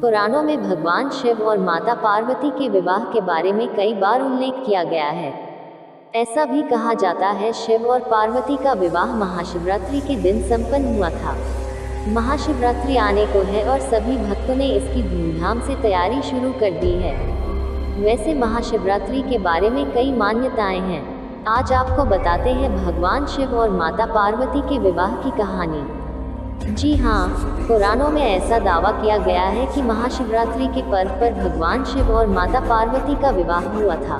पुराणों में भगवान शिव और माता पार्वती के विवाह के बारे में कई बार उल्लेख किया गया है। ऐसा भी कहा जाता है शिव और पार्वती का विवाह महाशिवरात्रि के दिन संपन्न हुआ था। महाशिवरात्रि आने को है और सभी भक्तों ने इसकी धूमधाम से तैयारी शुरू कर दी है। वैसे महाशिवरात्रि के बारे में कई मान्यताएं हैं। आज आपको बताते हैं भगवान शिव और माता पार्वती के विवाह की कहानी। जी हाँ, पुराणों में ऐसा दावा किया गया है कि महाशिवरात्रि के पर्व पर भगवान शिव और माता पार्वती का विवाह हुआ था।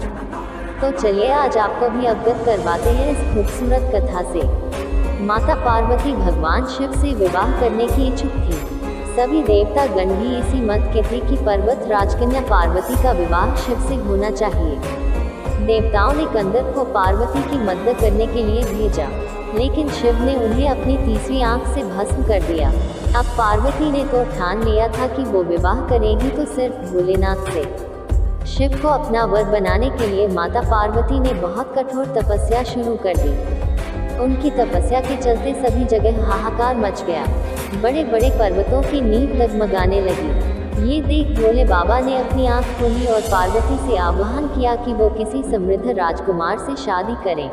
तो चलिए आज आपको भी अवगत करवाते हैं इस खूबसूरत कथा से। माता पार्वती भगवान शिव से विवाह करने की इच्छुक थी। सभी देवता गण भी इसी मत के थे कि पर्वत राजकन्या पार्वती का विवाह शिव से होना चाहिए। देवताओं ने गंधर्व को पार्वती की मदद करने के लिए भेजा, लेकिन शिव ने उन्हें अपनी तीसरी आंख से भस्म कर दिया। अब पार्वती ने तो ठान लिया था कि वो विवाह करेगी तो सिर्फ भोलेनाथ से। शिव को अपना वर बनाने के लिए माता पार्वती ने बहुत कठोर तपस्या शुरू कर दी। उनकी तपस्या के चलते सभी जगह हाहाकार मच गया। बड़े बड़े पर्वतों की नींव डगमगाने लगी। ये देख भोले बाबा ने अपनी आंख खोली और पार्वती से आह्वान किया कि वो किसी समृद्ध राजकुमार से शादी करें।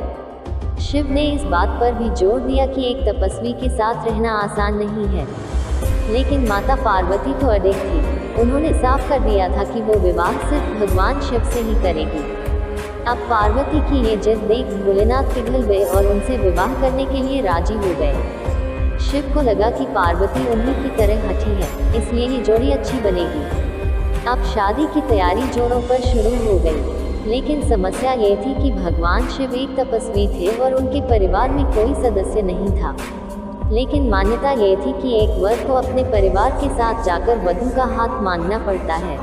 शिव ने इस बात पर भी जोर दिया कि एक तपस्वी के साथ रहना आसान नहीं है, लेकिन माता पार्वती तो अडिग थी। उन्होंने साफ कर दिया था कि वो विवाह सिर्फ भगवान शिव से ही करेगी। अब पार्वती की ये जिद देख भोलेनाथ पिघल गए और उनसे विवाह करने के लिए राजी हो गए। शिव को लगा कि पार्वती उन्हीं की तरह हठी है, इसलिए ये जोड़ी अच्छी बनेगी। अब शादी की तैयारी जोरों पर शुरू हो गई। लेकिन समस्या ये थी कि भगवान शिव एक तपस्वी थे और उनके परिवार में कोई सदस्य नहीं था। लेकिन मान्यता ये थी कि एक वर को अपने परिवार के साथ जाकर वधू का हाथ मांगना पड़ता है।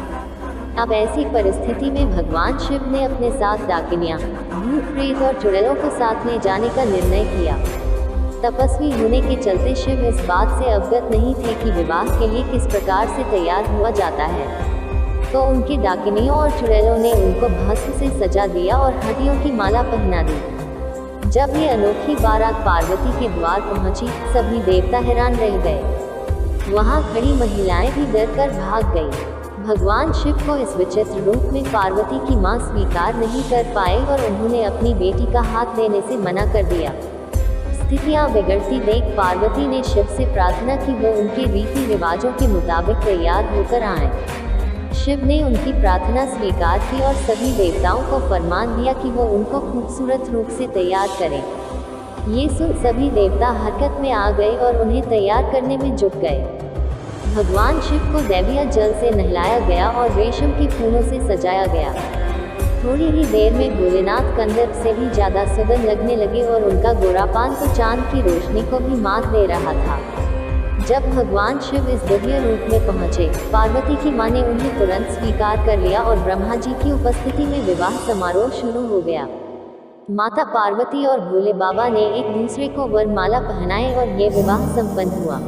अब ऐसी परिस्थिति में भगवान शिव ने अपने साथ डाकिनियां, भूत प्रेत और चुड़ैलों को साथ ले जाने का निर्णय किया। तपस्वी होने के चलते शिव इस बात से अवगत नहीं थे कि विवाह के लिए किस प्रकार से तैयार हुआ जाता है। तो उनके डाकिनियों और चुड़ैलों ने उनको भस्म से सजा दिया और हड्डियों की माला पहना दी। जब ये अनोखी बारात पार्वती के द्वार पहुंची, सभी देवता हैरान रह गए। वहां खड़ी महिलाएं भी डरकर भाग गई। भगवान शिव को इस विचित्र रूप में पार्वती की मां स्वीकार नहीं कर पाए और उन्होंने अपनी बेटी का हाथ देने से मना कर दिया। स्थितियां बिगड़ती देख पार्वती ने शिव से प्रार्थना की वो उनके रीति रिवाजों के मुताबिक तैयार होकर आए। शिव ने उनकी प्रार्थना स्वीकार की और सभी देवताओं को फरमान दिया कि वो उनको खूबसूरत रूप से तैयार करें। ये सुन सभी देवता हरकत में आ गए और उन्हें तैयार करने में जुट गए। भगवान शिव को दैवीय जल से नहलाया गया और रेशम के फूलों से सजाया गया। थोड़ी ही देर में भोलेनाथ गंधर्व से भी ज्यादा सुंदर लगने लगे और उनका गोरापान तो चांद की रोशनी को भी मात दे रहा था। जब भगवान शिव इस दिव्य रूप में पहुंचे, पार्वती की मां ने उन्हें तुरंत स्वीकार कर लिया और ब्रह्मा जी की उपस्थिति में विवाह समारोह शुरू हो गया। माता पार्वती और भोले बाबा ने एक दूसरे को वरमाला पहनाए और ये विवाह संपन्न हुआ।